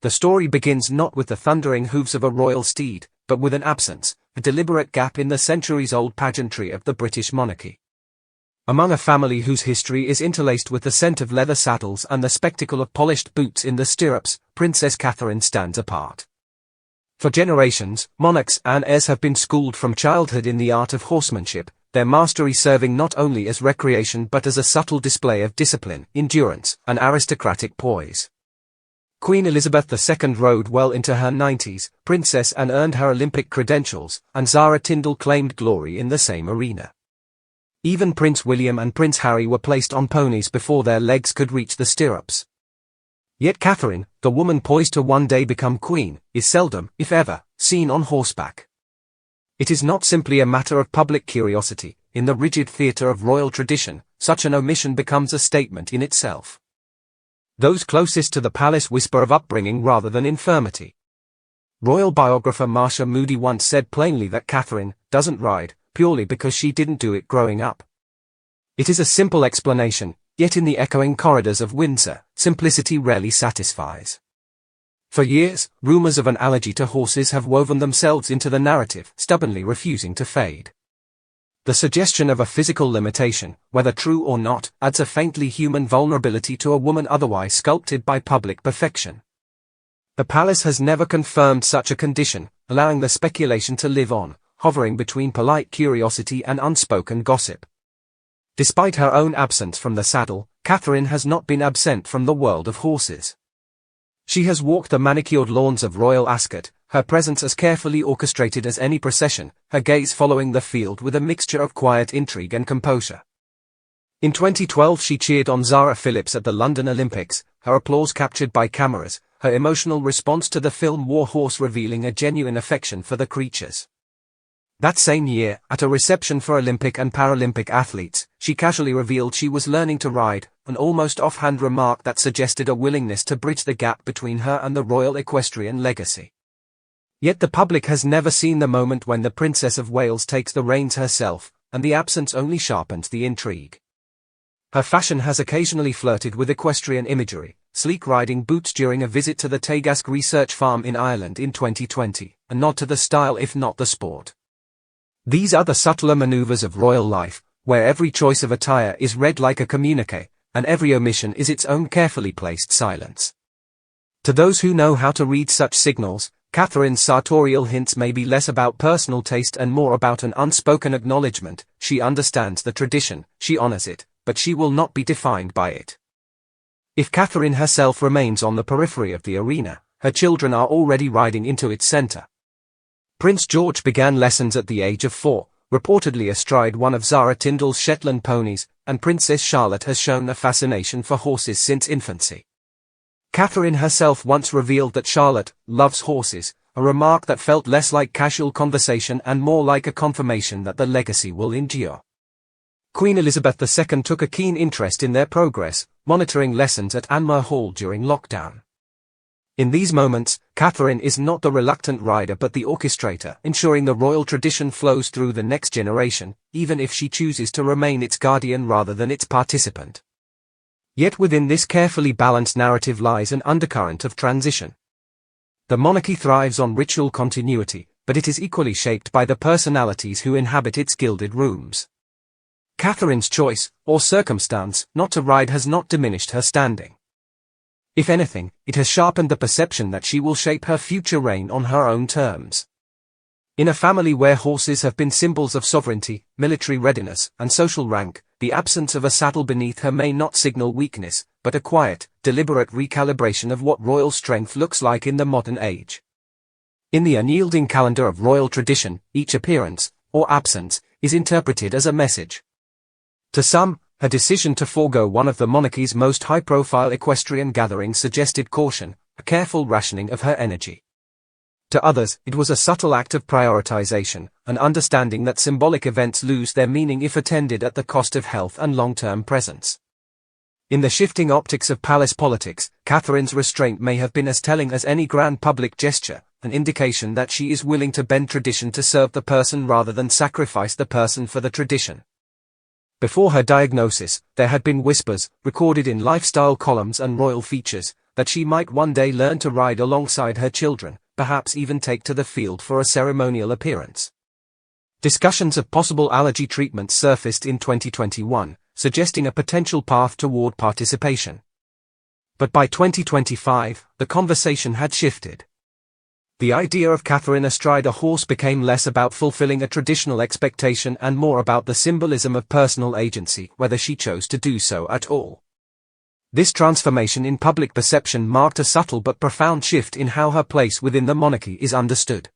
The story begins not with the thundering hooves of a royal steed, but with an absence, a deliberate gap in the centuries-old pageantry of the British monarchy. Among a family whose history is interlaced with the scent of leather saddles and the spectacle of polished boots in the stirrups, Princess Catherine stands apart. For generations, monarchs and heirs have been schooled from childhood in the art of horsemanship, their mastery serving not only as recreation but as a subtle display of discipline, endurance, and aristocratic poise. Queen Elizabeth II rode well into her 90s, princess and earned her Olympic credentials, and Zara Tindall claimed glory in the same arena. Even Prince William and Prince Harry were placed on ponies before their legs could reach the stirrups. Yet Catherine, the woman poised to one day become queen, is seldom, if ever, seen on horseback. It is not simply a matter of public curiosity. In the rigid theatre of royal tradition, such an omission becomes a statement in itself. Those closest to the palace whisper of upbringing rather than infirmity. Royal biographer Marcia Moody once said plainly that Catherine doesn't ride, purely because she didn't do it growing up. It is a simple explanation, yet in the echoing corridors of Windsor, simplicity rarely satisfies. For years, rumors of an allergy to horses have woven themselves into the narrative, stubbornly refusing to fade. The suggestion of a physical limitation, whether true or not, adds a faintly human vulnerability to a woman otherwise sculpted by public perfection. The palace has never confirmed such a condition, allowing the speculation to live on, hovering between polite curiosity and unspoken gossip. Despite her own absence from the saddle, Catherine has not been absent from the world of horses. She has walked the manicured lawns of Royal Ascot, her presence as carefully orchestrated as any procession, her gaze following the field with a mixture of quiet intrigue and composure. In 2012 she cheered on Zara Phillips at the London Olympics, her applause captured by cameras, her emotional response to the film War Horse revealing a genuine affection for the creatures. That same year, at a reception for Olympic and Paralympic athletes, she casually revealed she was learning to ride, an almost offhand remark that suggested a willingness to bridge the gap between her and the royal equestrian legacy. Yet the public has never seen the moment when the Princess of Wales takes the reins herself, and the absence only sharpens the intrigue. Her fashion has occasionally flirted with equestrian imagery, sleek riding boots during a visit to the Tegasc Research Farm in Ireland in 2020, a nod to the style if not the sport. These are the subtler maneuvers of royal life, where every choice of attire is read like a communique, and every omission is its own carefully placed silence. To those who know how to read such signals, Catherine's sartorial hints may be less about personal taste and more about an unspoken acknowledgement. She understands the tradition, she honors it, but she will not be defined by it. If Catherine herself remains on the periphery of the arena, her children are already riding into its center. Prince George began lessons at the age of 4, reportedly astride one of Zara Tindall's Shetland ponies, and Princess Charlotte has shown a fascination for horses since infancy. Catherine herself once revealed that Charlotte loves horses, a remark that felt less like casual conversation and more like a confirmation that the legacy will endure. Queen Elizabeth II took a keen interest in their progress, monitoring lessons at Anmer Hall during lockdown. In these moments, Catherine is not the reluctant rider but the orchestrator, ensuring the royal tradition flows through the next generation, even if she chooses to remain its guardian rather than its participant. Yet within this carefully balanced narrative lies an undercurrent of transition. The monarchy thrives on ritual continuity, but it is equally shaped by the personalities who inhabit its gilded rooms. Catherine's choice, or circumstance, not to ride has not diminished her standing. If anything, it has sharpened the perception that she will shape her future reign on her own terms. In a family where horses have been symbols of sovereignty, military readiness, and social rank, the absence of a saddle beneath her may not signal weakness, but a quiet, deliberate recalibration of what royal strength looks like in the modern age. In the unyielding calendar of royal tradition, each appearance, or absence, is interpreted as a message. To some, her decision to forego one of the monarchy's most high-profile equestrian gatherings suggested caution, a careful rationing of her energy. To others, it was a subtle act of prioritization, an understanding that symbolic events lose their meaning if attended at the cost of health and long-term presence. In the shifting optics of palace politics, Catherine's restraint may have been as telling as any grand public gesture, an indication that she is willing to bend tradition to serve the person rather than sacrifice the person for the tradition. Before her diagnosis, there had been whispers, recorded in lifestyle columns and royal features, that she might one day learn to ride alongside her children, perhaps even take to the field for a ceremonial appearance. Discussions of possible allergy treatments surfaced in 2021, suggesting a potential path toward participation. But by 2025, the conversation had shifted. The idea of Catherine astride a horse became less about fulfilling a traditional expectation and more about the symbolism of personal agency, whether she chose to do so at all. This transformation in public perception marked a subtle but profound shift in how her place within the monarchy is understood.